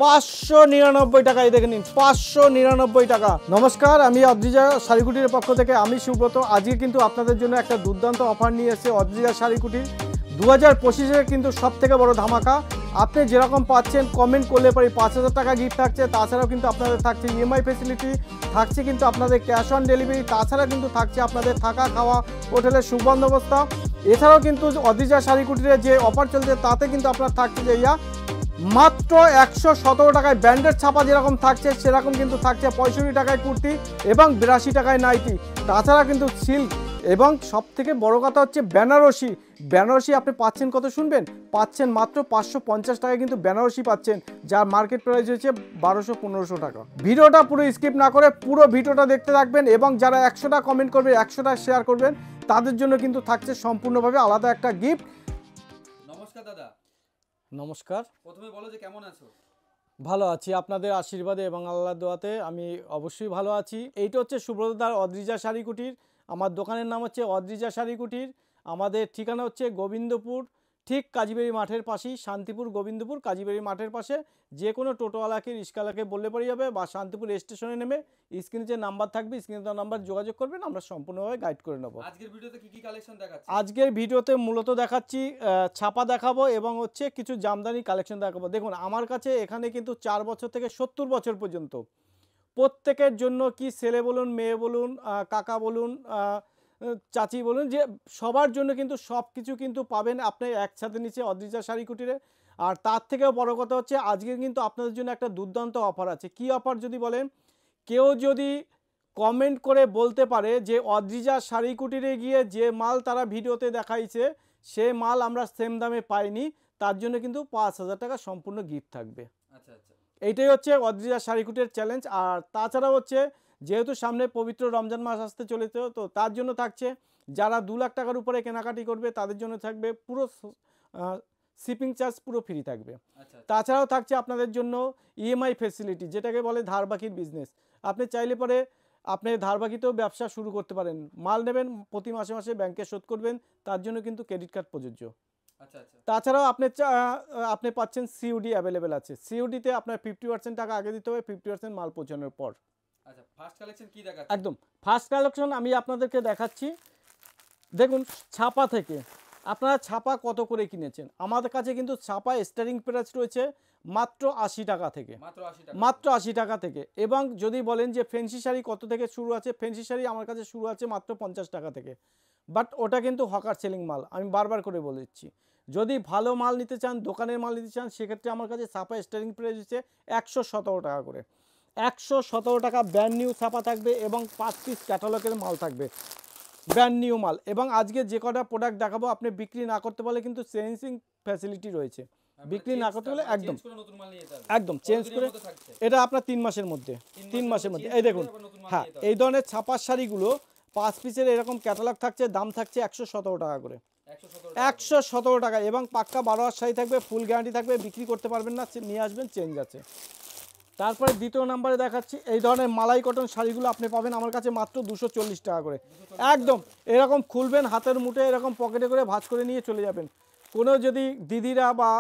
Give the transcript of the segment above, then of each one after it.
599 টাকা। এই দেখে নিন 599 টাকা। নমস্কার, আমি অদ্রিজা শাড়িকুটির পক্ষ থেকে আমি সুব্রত। আজকে কিন্তু আপনাদের জন্য একটা দুর্দান্ত অফার নিয়ে এসেছে অদ্রিজা শাড়িকুটির। 2025-এর কিন্তু সব থেকে বড় ধামাকা। আপনি যেরকম পাচ্ছেন কমেন্ট করলে পরে 5000 টাকা গিফট থাকছে, তাছাড়াও কিন্তু আপনাদের থাকছে ইএমআই ফেসিলিটি, থাকছে কিন্তু আপনাদের ক্যাশ অন ডেলিভারি, তাছাড়া কিন্তু থাকছে আপনাদের থাকা খাওয়া হোটেলের সুবন্দোবস্ত। এছাড়াও কিন্তু অদ্রিজা শাড়িকুটির যে অফার চলছে তাতে কিন্তু আপনার থাকছে যে মাত্র 117 টাকায় ব্র্যান্ডেড ছাপা যেরকম থাকছে সেরকম কিন্তু থাকছে 65 টাকায় কুর্তি এবং 82 টাকায় নাইটি। তাছাড়া কিন্তু সিল্ক এবং সব থেকে বড় কথা হচ্ছে বেনারসি। বেনারসি আপনি পাচ্ছেন কত শুনবেন, পাচ্ছেন মাত্র 550 টাকায় কিন্তু বেনারসি পাচ্ছেন, যার মার্কেট প্রাইস হচ্ছে 1200-1500 টাকা। ভিডিওটা পুরো স্কিপ না করে পুরো ভিডিওটা দেখতে থাকবেন এবং যারা 100টা কমেন্ট করবে 100টা শেয়ার করবেন তাদের জন্য কিন্তু থাকছে সম্পূর্ণভাবে আলাদা একটা গিফট। নমস্কার দাদা। নমস্কার। প্রথমে বলো যে কেমন আছো? ভালো আছি, আপনাদের আশীর্বাদে এবং আল্লাহর দোয়াতে আমি অবশ্যই ভালো আছি। এইটা হচ্ছে সুব্রতদার অদ্রিজা শাড়িকুটির। আমার দোকানের নাম হচ্ছে অদ্রিজা শাড়িকুটির। আমাদের ঠিকানা হচ্ছে গোবিন্দপুর, ঠিক কাজীবাড়ি মাঠের পাশেই, শান্তিপুর গোবিন্দপুর কাজীবাড়ি মাঠের পাশে। যে কোনো টোটোওয়ালাকে রিক্সাওয়ালাকে বললে পড়ে যাবে, বা শান্তিপুর স্টেশনে নেমে স্ক্রিনে যে নাম্বার থাকবে স্ক্রিনে নাম্বার যোগাযোগ করবেন, আমরা সম্পূর্ণভাবে গাইড করে নেব। আজকের ভিডিওতে কি কি কালেকশন দেখাচ্ছি? আজকের ভিডিওতে মূলত দেখাচ্ছি ছাপা দেখাবো এবং হচ্ছে কিছু জামদানি কালেকশন দেখাবো। দেখুন আমার কাছে এখানে কিন্তু 4 বছর থেকে 70 বছর পর্যন্ত প্রত্যেকের জন্য, কি ছেলে বলুন, মেয়ে বলুন, কাকা বলুন, চাচি বলুন, যে সবার জন্য কিন্তু সব কিছু কিন্তু পাবেন আপনি একসাথে নিচে অদ্রিজা শাড়িকুটিরে। আর তার থেকেও বড় কথা হচ্ছে আজকে কিন্তু আপনাদের জন্য একটা দুর্দান্ত অফার আছে। কি অফার যদি বলেন, কেউ যদি কমেন্ট করে বলতে পারে যে অদ্রিজা শাড়িকুটিরে গিয়ে যে মাল তারা ভিডিওতে দেখাইছে সে মাল আমরা সেম দামে পাইনি, তার জন্য কিন্তু 5000 টাকা সম্পূর্ণ গিফট থাকবে। আচ্ছা আচ্ছা, এইটাই হচ্ছে অদ্রিজা শাড়িকুটির চ্যালেঞ্জ। আর তাছাড়াও হচ্ছে যেহেতু সামনে পবিত্র রমজান মাস আসতে চলেছে, তো তার জন্য থাকছে যারা 2 লাখ টাকার উপরে কেনাকাটি করবে তাদের জন্য থাকবে পুরো শিপিং চার্জ পুরো ফ্রি থাকবে। তাছাড়াও থাকছে আপনাদের জন্য ইএমআই ফেসিলিটি, যেটাকে বলে ধারবাকির বিজনেস। আপনি চাইলে পরে আপনি ধারবাকিতেও ব্যবসা শুরু করতে পারেন। মাল নেবেন, প্রতি মাসে মাসে ব্যাংকে শোধ করবেন, তার জন্য কিন্তু ক্রেডিট কার্ড প্রযোজ্য। আচ্ছা আচ্ছা। তাছাড়াও আপনি পাচ্ছেন সিওডি অ্যাভেলেবেল আছে। সিওডিতে আপনার 50% টাকা আগে দিতে হবে, 50% মাল পৌঁছানোর পর। আচ্ছা, ফার্স্ট কালেকশন কি দেখাচ্ছি? একদম ফার্স্ট কালেকশন আমি আপনাদেরকে দেখাচ্ছি। দেখুন ছাপা থেকে আপনারা ছাপা কত করে কিনেছেন, আমাদের কাছে কিন্তু ছাপা স্টার্টিং প্রাইস রয়েছে মাত্র 80 টাকা থেকে, মাত্র 80 টাকা থেকে। এবং যদি বলেন যে ফ্যান্সি শাড়ি কত থেকে শুরু আছে, ফ্যান্সি শাড়ি আমার কাছে শুরু আছে মাত্র 50 টাকা থেকে। বাট ওটা কিন্তু হকার সেলিং মাল, আমি বারবার করে বলে দিচ্ছি। যদি ভালো মাল নিতে চান, দোকানের মাল নিতে চান, সেক্ষেত্রে আমার কাছে ছাপা স্টার্টিং প্রাইস হচ্ছে 117 টাকা করে। 117 টাকা ব্র্যান্ড নিউ ছাপা থাকবে এবং 5 পিস ক্যাটালগের মাল থাকবে, ব্র্যান্ড নিউ মাল। এবং আজকে যে কটা প্রোডাক্ট দেখাবো আপনি বিক্রি না করতে পারলে কিন্তু চেঞ্জিং ফ্যাসিলিটি রয়েছে। বিক্রি না করতে হলে একদম একদম চেঞ্জ করে, এটা আপনার 3 মাসের মধ্যে, 3 মাসের মধ্যে। এই দেখুন, হ্যাঁ এই ধরনের ছাপার শাড়িগুলো 5 পিসের এরকম ক্যাটালগ থাকছে, দাম থাকছে 117 টাকা করে, 117 টাকা। এবং পাক্কা 12 হাত শাড়ি থাকবে, ফুল গ্যারান্টি থাকবে, বিক্রি করতে পারবেন না, নিয়ে আসবেন, চেঞ্জ আছে। তারপরে দ্বিতীয় নাম্বারে দেখাচ্ছি এই ধরনের মালাই কটন শাড়িগুলো আপনি পাবেন আমার কাছে মাত্র 240 টাকা করে। একদম এরকম খুলবেন, হাতের মুঠে এরকম পকেটে করে ভাঁজ করে নিয়ে চলে যাবেন। কোনো যদি দিদিরা বা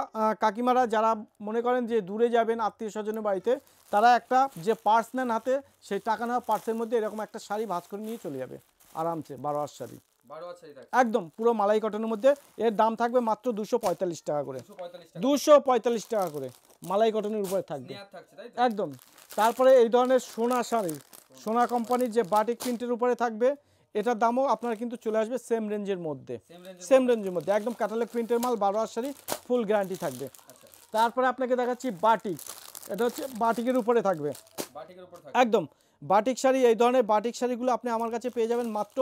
কাকিমারা যারা মনে করেন যে দূরে যাবেন আত্মীয় স্বজনের বাড়িতে, তারা একটা যে পার্স নেন হাতে, সেই টাকা নেওয়া পার্সের মধ্যে এরকম একটা শাড়ি ভাঁজ করে নিয়ে চলে যাবে আরামসে। 12 হাত শাড়ি একদম পুরো মালাই কটনের মধ্যে, এর দাম থাকবে মাত্র 245 টাকা করে, 245 টাকা করে মালাই কটনের উপরে থাকবে একদম। তারপরে এই ধরনের সোনা শাড়ি, সোনা কোম্পানির যে বাটিক প্রিন্টের উপরে থাকবে, এটার দামও আপনারা কিন্তু চলে আসবে সেম রেঞ্জের মধ্যে, সেম রেঞ্জের মধ্যে একদম ক্যাটালগ প্রিন্টের মাল, 12 হাত শাড়ি, ফুল গ্যারান্টি থাকবে। তারপরে আপনাকে দেখাচ্ছি বাটিক, এটা হচ্ছে বাটিকের উপরে থাকবে একদম বাটিক শাড়ি। এই ধরনের বাটিক শাড়িগুলো আপনি আমার কাছে পেয়ে যাবেন মাত্র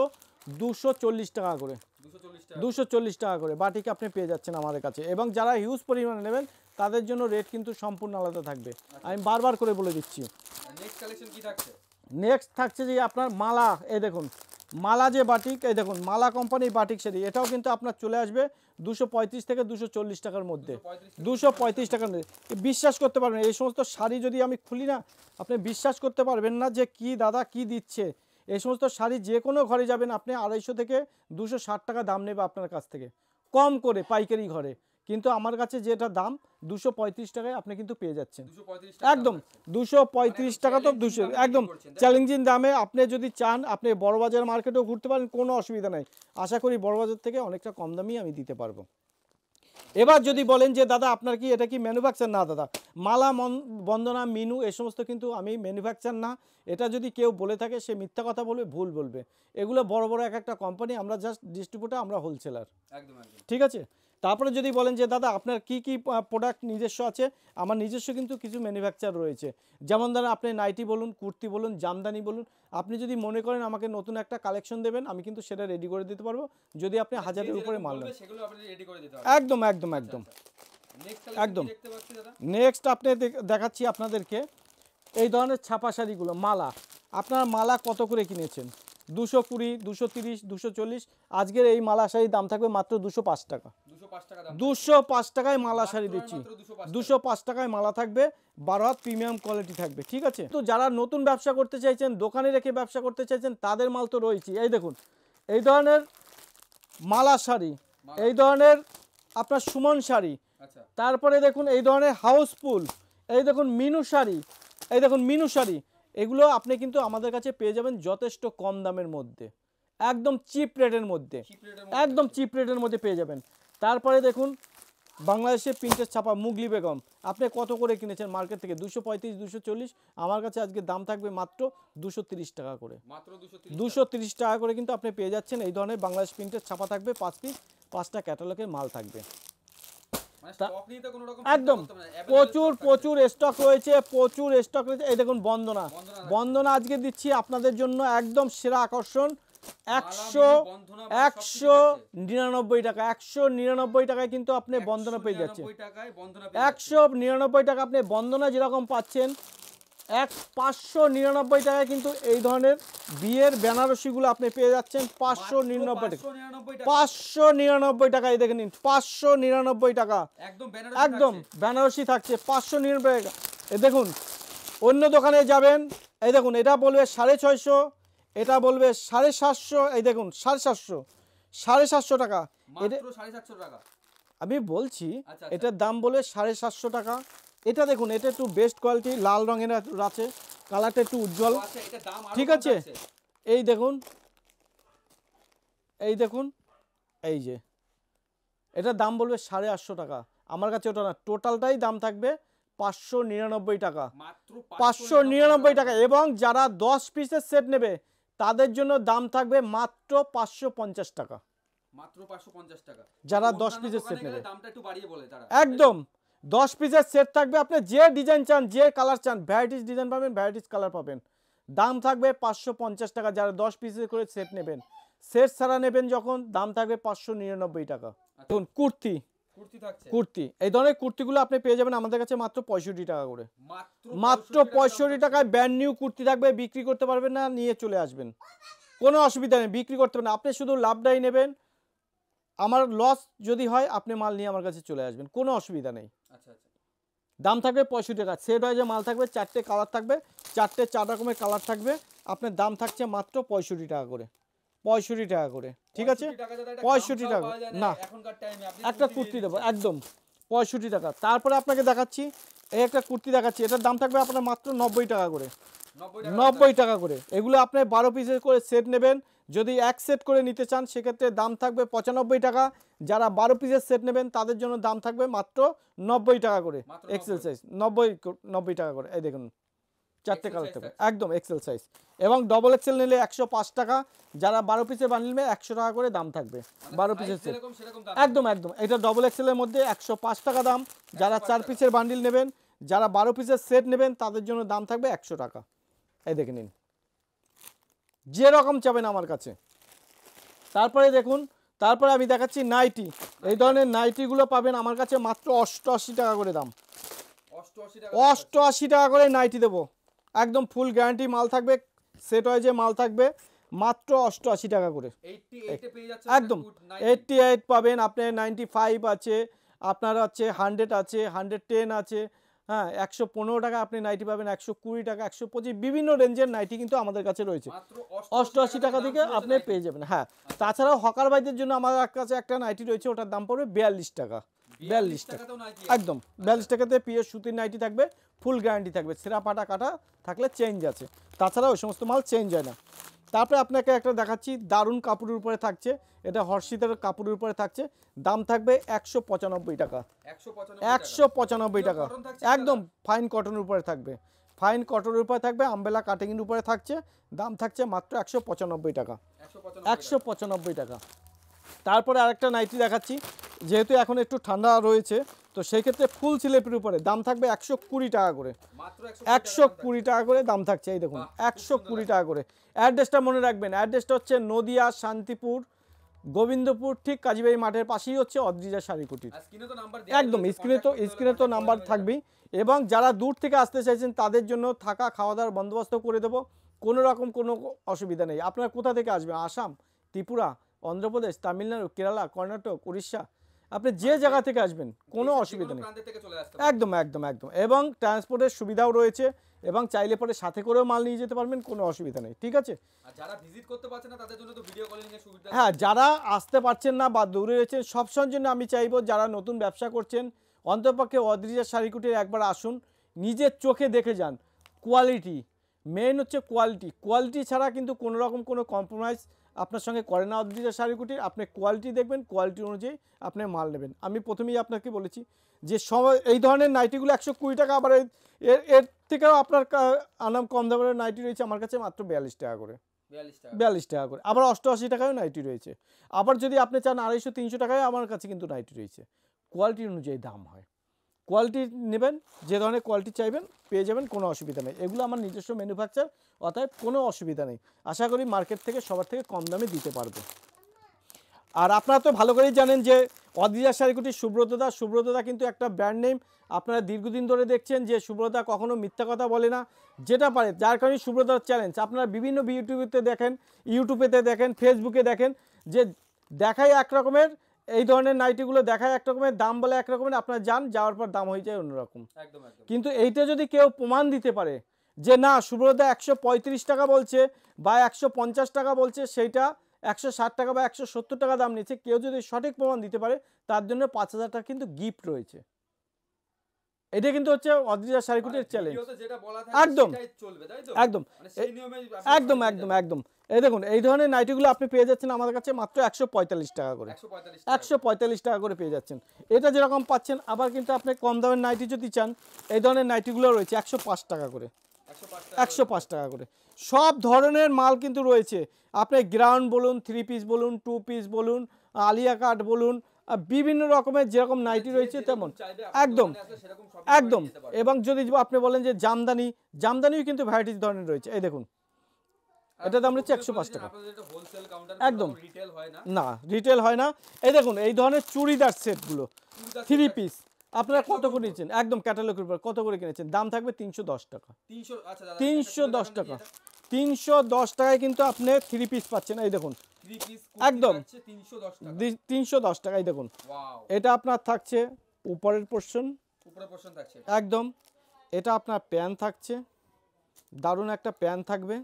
240 টাকা করে, 240 টাকা করে বাটিকে আপনি পেয়ে যাচ্ছেন আমাদের কাছে। এবং যারা হিউজ পরিমাণে নেবেন তাদের জন্য রেট কিন্তু সম্পূর্ণ আলাদা থাকবে, আমি বারবার করে বলে দিচ্ছি। নেক্সট থাকছে যে আপনার মালা, এই দেখুন মালা যে বাটিক, এই দেখুন মালা কোম্পানির বাটিক শাড়ি, এটাও কিন্তু আপনার চলে আসবে 235 থেকে 240 টাকার মধ্যে, 235 টাকার মধ্যে। বিশ্বাস করতে পারবেন এই সমস্ত শাড়ি যদি আমি খুলি না, আপনি বিশ্বাস করতে পারবেন না যে কি দাদা কি দিচ্ছে। এই সমস্ত শাড়ি যে কোনো ঘরে যাবেন আপনি 250 থেকে 260 টাকা দাম নেবে আপনার কাছ থেকে, কম করে পাইকারি ঘরে। কিন্তু আমার কাছে যেটা দাম 235 টাকায় আপনি কিন্তু পেয়ে যাচ্ছেন 235 টাকা একদম দাম আছে। 235 টাকা তো challenging 200 দামে একদম বিক্রি করছেন, তাই তো? চ্যালেঞ্জিং দামে আপনি যদি চান আপনি বড়বাজার মার্কেটেও ঘুরতে পারেন, কোনো অসুবিধা নাই। আশা করি বড়বাজার থেকে অনেকটা কম দামেই আমি দিতে পারবো। এবার যদি বলেন যে দাদা আপনার কি এটা কি ম্যানুফ্যাকচার? না দাদা, মালা বন্দনা মিনু এ সমস্ত কিন্তু আমি ম্যানুফ্যাকচার না। এটা যদি কেউ বলে থাকে সে মিথ্যা কথা বলবে, ভুল বলবে। এগুলো বড় বড় এক একটা কোম্পানি, আমরা জাস্ট ডিস্ট্রিবিউটার, আমরা হোলসেলার। একদম একদম। ঠিক আছে। তারপরে যদি বলেন যে দাদা আপনার কি কি প্রোডাক্ট নিজস্ব আছে, আমার নিজস্ব কিন্তু কিছু ম্যানুফ্যাকচার রয়েছে। যেমন ধরেন আপনি নাইটি বলুন, কুর্তি বলুন, জামদানি বলুন, আপনি যদি মনে করেন আমাকে নতুন একটা কালেকশন দেবেন, আমি কিন্তু সেটা রেডি করে দিতে পারবো, যদি আপনি হাজারের উপরে মাল নেন। সেগুলো আপনি রেডি করে দিতে হবে। একদম একদম একদম নেক্সট একদম। কালেকশন দেখতে পাচ্ছি দাদা। নেক্সট আপনি দেখাচ্ছি আপনাদেরকে এই ধরনের ছাপা শাড়িগুলো। মালা, আপনার মালা কত করে কিনেছেন? 220, 230, 240। আজকের এই মালা শাড়ির দাম থাকবে মাত্র 205 টাকা। 205 টাকা দাম। 205 টাকায় মালা শাড়ি দিচ্ছি। মাত্র 205 205 টাকায় মালা থাকবে, 12 হাত প্রিমিয়াম কোয়ালিটি থাকবে। ঠিক আছে। তো যারা নতুন ব্যবসা করতে চাইছেন, দোকানে রেখে ব্যবসা করতে চাইছেন, তাদের মাল তো রয়েছে। এই দেখুন এই ধরনের মালা শাড়ি, এই ধরনের আপনার সুমন শাড়ি, আচ্ছা তারপরে দেখুন এই ধরনের হাউসফুল, এই দেখুন মিনু শাড়ি, এই দেখুন মিনু শাড়ি। এগুলো আপনি কিন্তু আমাদের কাছে পেয়ে যাবেন যথেষ্ট কম দামের মধ্যে, একদম চিপ রেটের মধ্যে, চিপ রেটের একদম চিপ রেটের মধ্যে পেয়ে যাবেন। তারপরে দেখুন বাংলাদেশের প্রিন্টের ছাপা মুগলি বেগম, আপনি কত করে কিনেছেন মার্কেট থেকে? 235, 240। আমার কাছে আজকে দাম থাকবে মাত্র 230 টাকা করে। মাত্র 230। 230 টাকা করে কিন্তু আপনি পেয়ে যাচ্ছেন এই ধরনের বাংলাদেশ প্রিন্টের ছাপা থাকবে, 5 পিস, 5টা ক্যাটালগের মাল থাকবে। মানে স্টক নিতে কোনো রকম একদম চিন্তা করতে হবে না, প্রচুর available stock প্রচুর স্টক রয়েছে, প্রচুর স্টক রয়েছে। এই দেখুন বন্দনা, বন্দনা আজকে দিচ্ছি আপনাদের জন্য একদম সেরা আকর্ষণ, 199 টাকা। 199 টাকায় কিন্তু আপনি বন্দনা পেয়ে যাচ্ছেন। 199 টাকায় বন্ধনা পেয়ে যাচ্ছেন। 199 টাকা আপনি বন্দনা যেরকম পাচ্ছেন, 599 টাকায় কিন্তু এই ধরনের বিয়ের বেনারসিগুলো আপনি পেয়ে যাচ্ছেন 599 টাকা। 599 টাকা। 599 টাকায় দেখে নিন, 599 টাকা একদম ব্যানার একদম বেনারসি থাকছে 599 টাকা। এই দেখুন অন্য দোকানে যাবেন, এই দেখুন এটা বলবে 650, এটা বলবে 750, এই দেখুন 750, 750 টাকা। এটা মাত্র 750 টাকা। আমি বলছি আচ্ছা, এটার দাম বলে 750 টাকা। এটা দেখুন এটা একটু বেস্ট কোয়ালিটি, লাল রঙের আছে, কালারটা একটু উজ্জ্বল। ও আচ্ছা এটা দাম আরো ঠিক কম আছে। থাকছে। এই দেখুন, এই দেখুন, এই যে এটার দাম বলবে 850 টাকা। আমার কাছে ওটা না, টোটালটাই দাম থাকবে 599 টাকা। মাত্র 599 টাকা। এবং যারা 10 পিসের সেট নেবে তাদের জন্য দাম থাকবে মাত্র 550 টাকা। মাত্র 550 টাকা। যারা 10 অন্যান্য পিসের দোকানে সেট গেলে নেবে দামটা একটু বাড়িয়ে বলে তারা। একদম 10 পিসের সেট থাকবে, আপনি যে ডিজাইন চান, যে কালার চান, ভ্যারাইটিস ডিজাইন পাবেন, ভ্যারাইটিস কালার পাবেন। দাম থাকবে 550 টাকা। যারা 10 পিসের করে সেট নেবেন, সেট ছাড়া নেবেন যখন, দাম থাকবে 599 টাকা। দেখুন কুর্তি, কুর্তি থাকছে। কুর্তি এই ধরনের কুর্তিগুলো আপনি পেয়ে যাবেন আমাদের কাছে মাত্র 65 টাকা করে। মাত্র 65 টাকা টাকায় ব্র্যান্ড নিউ কুর্তি থাকবে। বিক্রি করতে পারবেন না, নিয়ে চলে আসবেন, কোনো অসুবিধা নেই, বিক্রি করতে পারবেন না। আপনি শুধু লাভটাই নেবেন, আমার লস যদি হয় আপনি মাল নিয়ে আমার কাছে চলে আসবেন, কোনো অসুবিধা নেই। আচ্ছা আচ্ছা। দাম থাকবে 65 টাকা। সেট ওয়াইজে মাল থাকবে, 4টে কালার থাকবে, 4 রকমের কালার থাকবে। আপনার দাম থাকছে মাত্র 65 টাকা করে, 65 টাকা করে। ঠিক আছে, 65 টাকা না, এখনকার টাইমে আপনি একটা কুর্তি দেবো একদম 65 টাকা। তারপরে আপনাকে দেখাচ্ছি এই একটা কুর্তি দেখাচ্ছি, এটার দাম থাকবে আপনার মাত্র 90 টাকা করে, 90 টাকা করে। এগুলো আপনি 12 পিসের করে সেট নেবেন, যদি এক সেট করে নিতে চান সেক্ষেত্রে দাম থাকবে 95 টাকা। যারা 12 পিসের সেট নেবেন তাদের জন্য দাম থাকবে মাত্র 90 টাকা করে। এক্সেল সাইজ 90 টাকা করে। এই দেখুন 4টে কালার থাকবে, একদম এক্সেল সাইজ। এবং ডবল এক্সেল নিলে 105 টাকা। যারা 12 পিসের বান্ডিল নেবে 100 টাকা করে দাম থাকবে 12 পিসের সেট। একদম একদম, এটা ডবল এক্সেলের মধ্যে 105 টাকা দাম। যারা 4 পিসের বান্ডিল নেবেন, যারা 12 পিসের সেট নেবেন তাদের জন্য দাম থাকবে 100 টাকা। এই দেখে নিন, যেরকম চাবেন আমার কাছে। তারপরে দেখুন, তারপরে আমি দেখাচ্ছি নাইটি। এই ধরনের নাইটিগুলো পাবেন আমার কাছে মাত্র 88 টাকা করে দাম। 88 টাকা করে নাইটি দেবো, একদম ফুল গ্যারান্টি মাল থাকবে, সেট ওয়াইজে মাল থাকবে মাত্র 88 টাকা করে। একদম 88 পাবেন আপনি, 95 আছে আপনার, আছে 100 আছে, 110 আছে, হ্যাঁ 115 টাকা আপনি নাইটি পাবেন, 120 টাকা, 125, বিভিন্ন রেঞ্জের নাইটি কিন্তু আমাদের কাছে রয়েছে। 88 টাকা থেকে আপনি পেয়ে যাবেন। হ্যাঁ, তাছাড়াও হকার ভাইদের জন্য আমাদের কাছে একটা নাইটি রয়েছে, ওটার দাম পড়বে 42 টাকা। 42 টাকা টাকাতেও নাইটি একদম 42 টাকাতে পিওর সুতির নাইটি থাকবে, ফুল গ্যারান্টি থাকবে, ছেঁড়া ফাটা কাটা থাকলে চেঞ্জ আছে, তাছাড়া ওই সমস্ত মাল চেঞ্জ হয় না। তারপরে আপনাকে একটা দেখাচ্ছি, দারুণ কাপড়ের উপরে থাকছে, এটা হর্ষিতের কাপড়ের উপরে থাকছে, দাম থাকবে 195 টাকা, 195 টাকা একদম ফাইন কটনের উপরে থাকবে, ফাইন কটনের উপরে থাকবে, আমবেলা কাটিংয়ের উপরে থাকছে, দাম থাকছে মাত্র 195 টাকা, 195 টাকা। তারপরে আরেকটা নাইটি দেখাচ্ছি, যেহেতু এখন একটু ঠান্ডা রয়েছে তো সেই ক্ষেত্রে ফুল স্লিপের উপরে দাম থাকবে 120 টাকা করে, মাত্র 120 টাকা করে দাম থাকছে, এই দেখুন 120 টাকা করে। অ্যাড্রেসটা মনে রাখবেন, অ্যাড্রেসটা হচ্ছে নদিয়া শান্তিপুর গোবিন্দপুর, ঠিক কাজীবাড়ি মাঠের পাশেই হচ্ছে অদ্রিজা শাড়িকুটির। আর স্ক্রিনে তো নাম্বার একদম স্ক্রিনে তো নাম্বার থাকবেই, এবং যারা দূর থেকে আসতে চাইছেন তাদের জন্য থাকা খাওয়া দাওয়ার বন্দোবস্ত করে দেবো, কোনো রকম কোনো অসুবিধা নেই। আপনারা কোথা থেকে আসবেন, আসাম, ত্রিপুরা, অন্ধ্রপ্রদেশ, তামিলনাড়ু, কেরালা, কর্ণাটক, উড়িষ্যা, আপনি যে জায়গা থেকে আসবেন কোনো অসুবিধা নেই, থেকে চলে আসতে একদম একদম একদম, এবং ট্রান্সপোর্টের সুবিধাও রয়েছে, এবং চাইলে পরে সাথে করেও মাল নিয়ে যেতে পারবেন, কোনো অসুবিধা নেই, ঠিক আছে। আর যারা ভিজিট করতে পারছে না তাদের জন্য তো ভিডিও কলিং এর সুবিধা হ্যাঁ, যারা আসতে পারছেন না বা দূরে রয়েছেন সবসময়ের জন্য আমি চাইবো, যারা নতুন ব্যবসা করছেন অন্তপক্ষে অদ্রিজা শাড়িকুটির একবার আসুন, নিজের চোখে দেখে যান, কোয়ালিটি মেন হচ্ছে, কোয়ালিটি ছাড়া কিন্তু কোনো রকম কোনো কম্প্রোমাইজ আপনার সঙ্গে করে না অদ্রিজা শাড়িকুটির। আপনি কোয়ালিটি দেখবেন, কোয়ালিটি অনুযায়ী আপনি মাল নেবেন। আমি প্রথমেই আপনাকে বলেছি যে সময় এই ধরনের নাইটিগুলো 120 টাকা, আবার এর থেকেও আপনার আনাম কম দামের নাইটি রয়েছে আমার কাছে মাত্র 42 টাকা করে, 42 টাকা করে, আবার 88 টাকায়ও নাইটি রয়েছে, আবার যদি আপনি চান 250-300 টাকায় আমার কাছে কিন্তু নাইটি রয়েছে, কোয়ালিটি অনুযায়ী দাম হয়, কোয়ালিটি নেবেন, যে ধরনের কোয়ালিটি চাইবেন পেয়ে যাবেন, কোনো অসুবিধা নেই, এগুলো আমার নিজস্ব ম্যানুফ্যাকচার, অতএব কোনো অসুবিধা নেই, আশা করি মার্কেট থেকে সবার থেকে কম দামে দিতে পারবো। আর আপনারা তো ভালো করেই জানেন যে অদ্রিজা শাড়িকুটির সুব্রতদা কিন্তু একটা ব্র্যান্ড নেম, আপনারা দীর্ঘদিন ধরে দেখছেন যে সুব্রতদা কখনো মিথ্যা কথা বলে না, যেটা পারে, যার কারণে সুব্রতদার চ্যালেঞ্জ আপনারা বিভিন্ন ইউটিউবেতে দেখেন, ফেসবুকে দেখেন, যে দেখায় এক রকমের, এই ধরনের নাইটিগুলো দেখায় এক রকমের, দাম বলে এক রকমের, আপনারা যাওয়ার পর দাম হয়ে যায় অন্যরকম। একদম একদম। কিন্তু এইটা যদি কেউ প্রমাণ দিতে পারে যে না সুব্রতদা 135 টাকা বলছে বা 150 টাকা বলছে, সেইটা 160 টাকা বা 170 টাকা দাম নিচ্ছে, কেউ যদি সঠিক প্রমাণ দিতে পারে তার জন্য 5000 টাকা কিন্তু গিফট রয়েছে। এটা কিন্তু হচ্ছে অদ্রিজা শাড়িকুটির চ্যালেঞ্জ, একদম একদম একদম একদম একদম। এই দেখুন এই ধরনের নাইটিগুলো আপনি পেয়ে যাচ্ছেন আমাদের কাছে মাত্র 145 টাকা করে, 145 টাকা করে পেয়ে যাচ্ছেন। এটা যেরকম পাচ্ছেন, আবার কিন্তু আপনি কম দামের নাইটি যদি চান, এই ধরনের নাইটিগুলো রয়েছে 105 টাকা করে, 105 টাকা করে। সব ধরনের মাল কিন্তু রয়েছে, আপনি গ্রাউন্ড বলুন, 3 পিস বলুন, 2 পিস বলুন, আলিয়া কাট বলুন, বিভিন্ন রকমের যেরকম নাইটি রয়েছে তেমন, একদম একদম। এবং যদি আপনি বলেন যে জামদানিও কিন্তু ভ্যারাইটিস ধরনের রয়েছে, এই দেখুন এটার দাম হচ্ছে 105 টাকা, একদম না রিটেল হয় না। এই দেখুন এই ধরনের চুড়িদার সেটগুলো 3 পিস আপনারা কত করে নিয়েছেন, একদম ক্যাটালগের উপর কত করে কিনেছেন, দাম থাকবে 310 টাকা, 310 টাকা, 310 টাকায় কিন্তু আপনি 3 পিস পাচ্ছেন। এই দেখুন একদম 310 টাকা, এই দেখুন এটা আপনার থাকছে উপরের পোর্শন, একদম এটা আপনার প্যান থাকছে, দারুণ একটা প্যান থাকবে,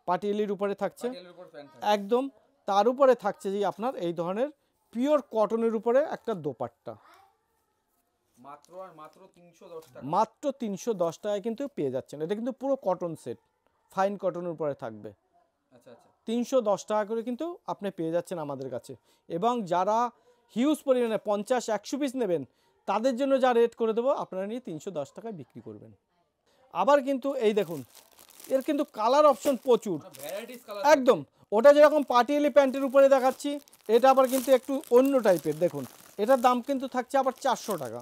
পাটিয়ালির উপরে থাকছে একদম, তার উপরে থাকছে যে আপনার এই ধরনের পিওর কটনের উপরে একটা দোপাট্টা, মাত্র 310 টাকায় কিন্তু পেয়ে যাচ্ছেন। এটা কিন্তু পুরো কটন সেট, ফাইন কটনের উপরে থাকবে, 310 টাকা করে কিন্তু আপনি পেয়ে যাচ্ছেন আমাদের কাছে। এবং যারা হিউজ পরিমাণে 50-100 পিস নেবেন তাদের জন্য যা রেট করে দেবো, আপনারা নিয়ে 310 টাকায় বিক্রি করবেন। আবার কিন্তু এই দেখুন এর কিন্তু কালার অপশন প্রচুর, একদম ওটা যেরকম পাটিয়ালি প্যান্টের উপরে দেখাচ্ছি, এটা আবার কিন্তু একটু অন্য টাইপের, দেখুন এটার দাম কিন্তু থাকছে আবার 400 টাকা,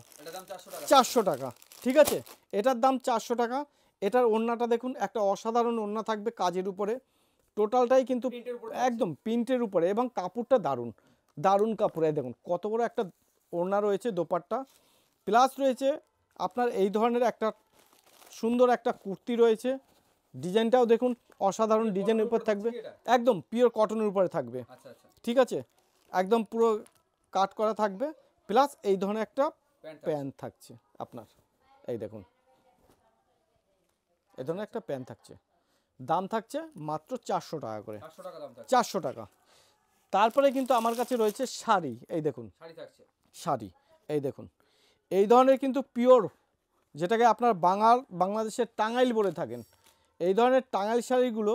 400 টাকা, ঠিক আছে, এটার দাম 400 টাকা। এটার ওড়নাটা দেখুন, একটা অসাধারণ ওড়না থাকবে কাজের উপরে, টোটালটাই কিন্তু একদম প্রিন্টের উপরে, এবং কাপড়টা দারুণ দারুণ কাপড়। দেখুন কত বড় একটা ওড়না রয়েছে, দোপাট্টা প্লাস রয়েছে আপনার এই ধরনের একটা সুন্দর একটা কুর্তি রয়েছে, ডিজাইনটাও দেখুন অসাধারণ ডিজাইনের উপর থাকবে, একদম পিওর কটনের উপরে থাকবে, ঠিক আছে, একদম পুরো কাট করা থাকবে, প্লাস এই ধরনের একটা প্যান্ট থাকছে আপনার, এই দেখুন এই ধরনের একটা প্যান্ট থাকছে, দাম থাকছে মাত্র 400 টাকা করে, 400 টাকা। তারপরে কিন্তু আমার কাছে রয়েছে শাড়ি, এই দেখুন শাড়ি থাকছে। শাড়ি, এই দেখুন এই ধরনের কিন্তু পিওর, যেটাকে আপনার বাংলাদেশের টাঙ্গাইল বলে থাকেন, এই ধরনের টাঙ্গাইল শাড়িগুলো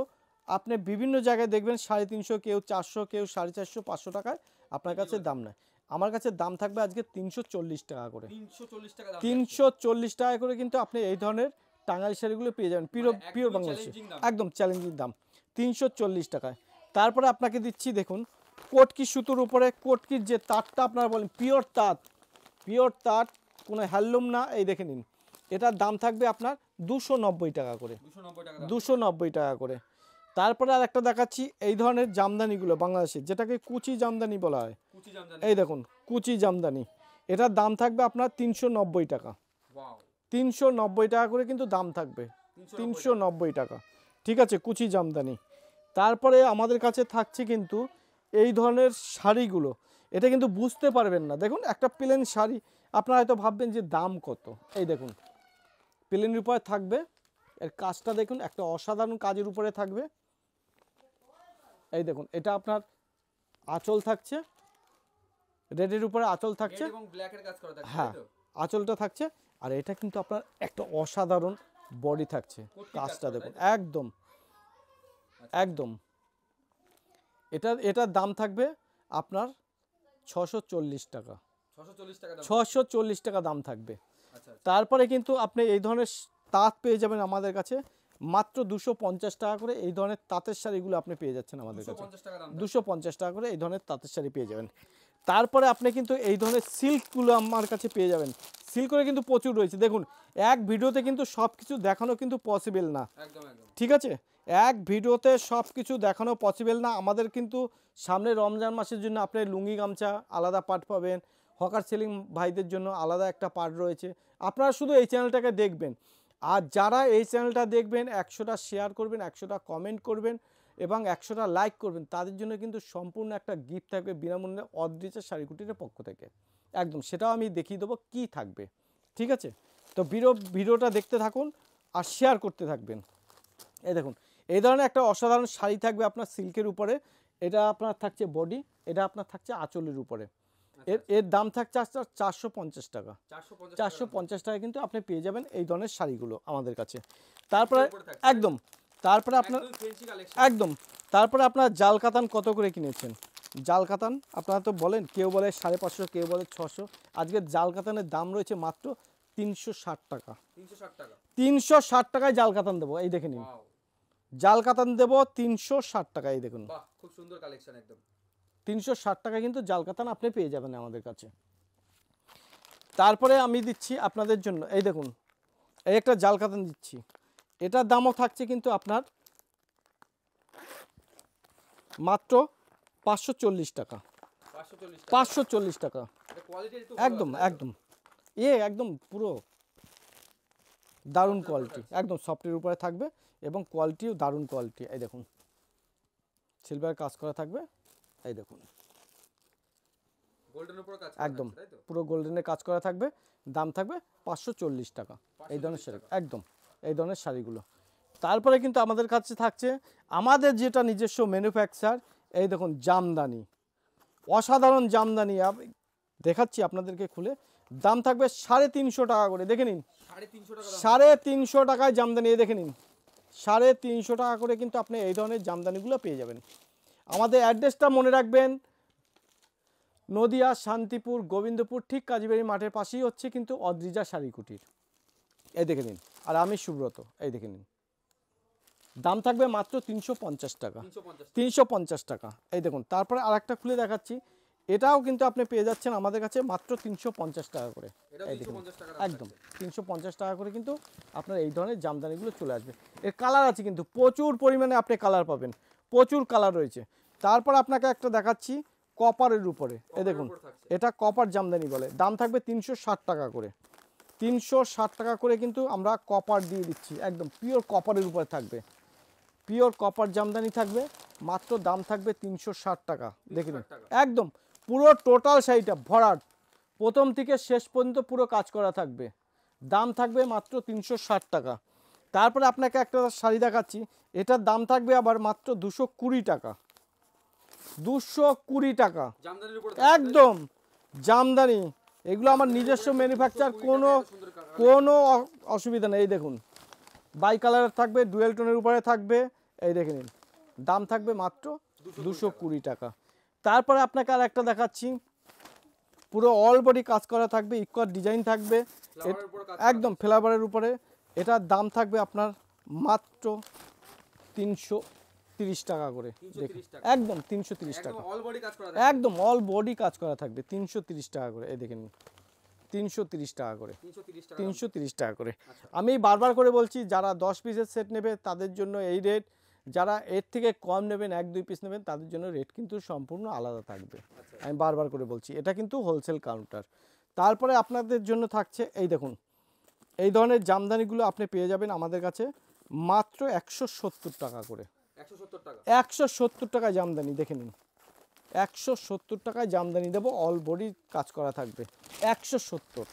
আপনি বিভিন্ন জায়গায় দেখবেন 350, কেউ 400, কেউ 450, 500 টাকায় আপনার কাছে দাম নেয়। আমার কাছে দাম থাকবে আজকে 340 টাকা করে। 340 টাকা দাম। 340 টাকা করে কিন্তু আপনি এই ধরনের টাঙ্গাইল শাড়িগুলো পেয়ে যাবেন পিওর বাংলাদেশে, একদম চ্যালেঞ্জিং দাম 340 টাকায়। তারপরে আপনাকে দিচ্ছি দেখুন কটকি সুতোর উপরে, কটকির যে তাঁতটা আপনারা বলেন পিওর তাঁত, কোনো হ্যান্ডলুম না, এই দেখে নিন। এটার দাম থাকবে আপনার 290 টাকা করে, 290 টাকা করে। তারপরে আর একটা দেখাচ্ছি এই ধরনের জামদানিগুলো বাংলাদেশের, যেটাকে কুচি জামদানি বলা হয়, এই দেখুন কুচি জামদানি, এটার দাম থাকবে আপনার 390 টাকা, 390 টাকা করে কিন্তু দাম থাকবে, 390 টাকা, ঠিক আছে, কুচি জামদানি। তারপরে আমাদের কাছে থাকছে কিন্তু এই ধরনের শাড়িগুলো, এটা কিন্তু বুঝতে পারবেন না, দেখুন একটা প্লেন শাড়ি আপনারা হয়তো ভাববেন যে দাম কত, এই দেখুন প্লেনের উপরে থাকবে, এর কাজটা দেখুন একটা অসাধারণ কাজের উপরে থাকবে, এই দেখুন এটা আপনার আঁচল থাকছে, রেডের উপরে আঁচল থাকছে এবং ব্ল্যাকের কাজ করা থাকছে, হ্যাঁ আঁচলটা থাকছে, আর এটা কিন্তু আপনার একটা অসাধারণ বডি থাকছে, কাজটা দেখুন একদম একদম। এটার দাম থাকবে আপনার 640 টাকা, 640 টাকা দাম থাকবে। তারপরে কিন্তু আপনি এই ধরনের তাঁত পেয়ে যাবেন আমাদের কাছে মাত্র 250 টাকা করে, এই ধরনের তাঁতের শাড়িগুলো আপনি পেয়ে যাচ্ছেন আমাদের কাছে 250 টাকা করে, এই ধরনের তাঁতের শাড়ি পেয়ে যাবেন। তারপরে আপনি কিন্তু এই ধরনের সিল্কগুলো আমার কাছে পেয়ে যাবেন, সিল্কের কিন্তু প্রচুর রয়েছে, দেখুন এক ভিডিওতে কিন্তু সব কিছু দেখানো কিন্তু পসিবল না, ঠিক আছে, এক ভিডিওতে সব কিছু দেখানো পসিবল না। আমাদের কিন্তু সামনে রমজান মাসের জন্য আপনি লুঙ্গি গামছা আলাদা পার্ট পাবেন, হকার সেলিং ভাইদের জন্য আলাদা একটা পার্ট রয়েছে, আপনারা শুধু এই চ্যানেলটাকে দেখবেন, আর যারা এই চ্যানেলটা দেখবেন 100টা শেয়ার করবেন, 100টা কমেন্ট করবেন এবং 100টা লাইক করবেন, তাদের জন্য কিন্তু সম্পূর্ণ একটা গিফট থাকবে বিনামূল্যে অদ্রিজা শাড়িকুটির পক্ষ থেকে, একদম সেটাও আমি দেখিয়ে দেবো কি থাকবে, ঠিক আছে। তো ভিডিওটা দেখতে থাকুন আর শেয়ার করতে থাকবেন। এই দেখুন এই ধরনের একটা অসাধারণ শাড়ি থাকবে আপনার সিল্কের উপরে, এটা আপনার থাকছে বডি, এটা আপনার থাকছে আঁচলের উপরে, এর দাম থাকছে 450 টাকা, 450 টাকা কিন্তু আপনি পেয়ে যাবেন এই ধরনের শাড়িগুলো আমাদের কাছে। তারপরে একদম তারপরে আপনার একদম তারপরে আপনার জাল কাতান কত করে কিনেছেন, জাল কাতান আপনারা তো বলেন, কেউ বলে 550, কেউ বলে 600, আজকে জাল কাতানের দাম রয়েছে মাত্র 360 টাকা, 360 টাকায় জাল কাতান দেবো, এই দেখে নিন জাল কাতান দেবো 360 টাকা, এই দেখুন খুব সুন্দর কালেকশন, একদম 360 টাকা কিন্তু জাল কাতান আপনি পেয়ে যাবেন আমাদের কাছে। তারপরে আমি দিচ্ছি আপনাদের জন্য এই দেখুন এই একটা জাল কাতান দিচ্ছি, এটার দামও থাকছে কিন্তু আপনার মাত্র 540 টাকা, 540 টাকা, একদম একদম একদম পুরো দারুণ কোয়ালিটি, একদম সফটের উপরে থাকবে এবং কোয়ালিটিও দারুণ কোয়ালিটি, এই দেখুন সিলভার কাজ করা থাকবে, এই দেখুন একদম পুরো গোল্ডেনের কাজ করা থাকবে, দাম থাকবে 540 টাকা, এই ধরনের শাড়ি একদম এই ধরনের শাড়িগুলো। তারপরে কিন্তু আমাদের কাছে থাকছে আমাদের যেটা নিজস্ব ম্যানুফ্যাকচার, এই দেখুন জামদানি, অসাধারণ জামদানি দেখাচ্ছি আপনাদেরকে খুলে, দাম থাকবে 350 টাকা করে, দেখে নিন 350 টাকায় জামদানি, দেখে নিন 350 টাকা করে কিন্তু আপনি এই ধরনের জামদানিগুলো পেয়ে যাবেন। আমাদের অ্যাড্রেসটা মনে রাখবেন, নদিয়া শান্তিপুর গোবিন্দপুর ঠিক কাজীবাড়ি মাঠের পাশেই হচ্ছে কিন্তু অদ্রিজা শাড়িকুটির, এই দেখে নিন, আর আমি সুব্রত, এই দেখে নিন দাম থাকবে মাত্র 350 টাকা, 350 টাকা, এই দেখুন। তারপরে আর একটা খুলে দেখাচ্ছি, এটাও কিন্তু আপনি পেয়ে যাচ্ছেন আমাদের কাছে মাত্র 350 টাকা করে, এই দেখুন একদম 350 টাকা করে কিন্তু আপনার এই ধরনের জামদানিগুলো চলে আসবে। এর কালার আছে কিন্তু প্রচুর পরিমাণে আপনি কালার পাবেন, প্রচুর কালার রয়েছে। তারপর আপনাকে একটা দেখাচ্ছি কপারের উপরে, এই দেখুন এটা কপার জামদানি বলে, দাম থাকবে 360 টাকা করে, 360 টাকা করে কিন্তু আমরা কপার দিয়ে দিচ্ছি, একদম পিওর কপারের উপরে থাকবে, পিওর কপার জামদানি থাকবে, মাত্র দাম থাকবে 360 টাকা, দেখুন একদম পুরো টোটাল শাড়িটা ভরাট প্রথম থেকে শেষ পর্যন্ত পুরো কাজ করা থাকবে, দাম থাকবে মাত্র 360 টাকা। তারপরে আপনাকে একটা শাড়ি দেখাচ্ছি, এটার দাম থাকবে আবার মাত্র 220 টাকা, 220 টাকা জামদানির উপরে একদম জামদানি। এগুলো আমার নিজস্ব ম্যানুফ্যাকচার, কোনো অসুবিধা নেই। এই দেখুন বাই কালার থাকবে, ডুয়েল টোনের উপরে থাকবে। এই দেখে নিন, দাম থাকবে মাত্র 220 টাকা। তারপরে আপনাকে আর একটা দেখাচ্ছি, পুরো অল বডি কাজ করা থাকবে, ইকুয়াল ডিজাইন থাকবে ফ্লাওয়ারের উপরে কাজ একদম ফ্লাওয়ারের উপরে। এটার দাম থাকবে আপনার মাত্র 330 টাকা করে। 330 টাকা একদম 330 টাকা, একদম অল বডি কাজ করা একদম অল বডি কাজ করা থাকবে 330 টাকা করে। এই দেখে নিন 330 টাকা করে, 330 টাকা 330 টাকা করে। আচ্ছা। আমি বারবার করে বলছি, যারা 10 পিসের সেট নেবে তাদের জন্য এই রেট, যারা এর থেকে কম নেবেন 1-2 পিস নেবেন তাদের জন্য রেট কিন্তু সম্পূর্ণ আলাদা থাকবে। আচ্ছা। আমি বারবার করে বলছি, এটা কিন্তু হোলসেল কাউন্টার। তারপরে আপনাদের জন্য থাকছে এই দেখুন, এই ধরনের জামদানিগুলো আপনি পেয়ে যাবেন আমাদের কাছে মাত্র 170 টাকা করে। 170 টাকা 170 টাকায় জামদানি, দেখে নিন 170 টাকায় জামদানি দেবো, অল বডি কাজ করা থাকবে 170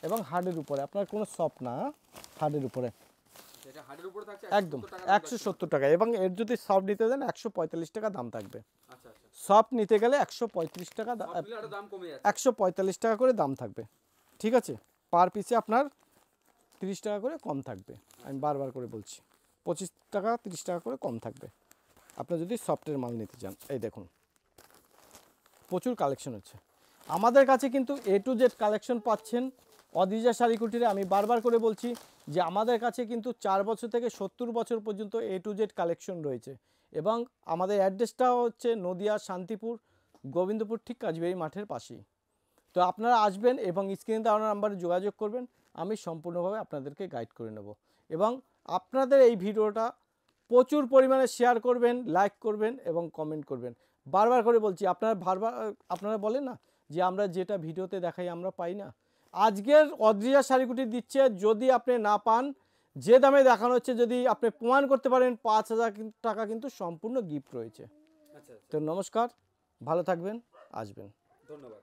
এবং হার্ডের উপরে, আপনার কোনো সফট না, হার্ডের উপরে এটা হার্ডের উপরে থাকছে একদম 170 টাকা 170 টাকা। এবং এর যদি সফট নিতে যান 145 টাকা দাম থাকবে। আচ্ছা আচ্ছা সফট নিতে গেলে 135 টাকা, সব মিলে আরো দাম কমে যাচ্ছে 145 টাকা করে দাম থাকবে। ঠিক আছে, পার পিসে আপনার 30 টাকা করে কম থাকবে। আমি বারবার করে বলছি 25 টাকা 30 টাকা করে কম থাকবে আপনি যদি সফটের মাল নিতে চান। এই দেখুন প্রচুর কালেকশন হচ্ছে আমাদের কাছে, কিন্তু A to Z কালেকশন পাচ্ছেন অদ্রিজা শাড়ি কুটিরে। আমি বারবার করে বলছি যে আমাদের কাছে কিন্তু 4 বছর থেকে 70 বছর পর্যন্ত A to Z কালেকশন রয়েছে। এবং আমাদের অ্যাড্রেসটা হচ্ছে নদিয়া শান্তিপুর গোবিন্দপুর, ঠিক কাজবেরি মাঠের পাশেই। তো আপনারা আসবেন এবং স্ক্রিনে দেওয়া নাম্বারে যোগাযোগ করবেন, আমি সম্পূর্ণভাবে আপনাদেরকে গাইড করে নেব। এবং আপনাদের এই ভিডিওটা প্রচুর পরিমাণে শেয়ার করবেন, লাইক করবেন এবং কমেন্ট করবেন। বারবার করে বলছি, আপনারা বলেন না যে আমরা যেটা ভিডিওতে দেখাই আমরা পাই না। আজকের অদ্রিজা শাড়িকুটি দিচ্ছে, যদি আপনি না পান, যে দামে দেখানো হচ্ছে, যদি আপনি প্রমাণ করতে পারেন 5000 টাকা কিন্তু সম্পূর্ণ গিফট রয়েছে। আচ্ছা আচ্ছা তো নমস্কার, ভালো থাকবেন, আসবেন। ধন্যবাদ।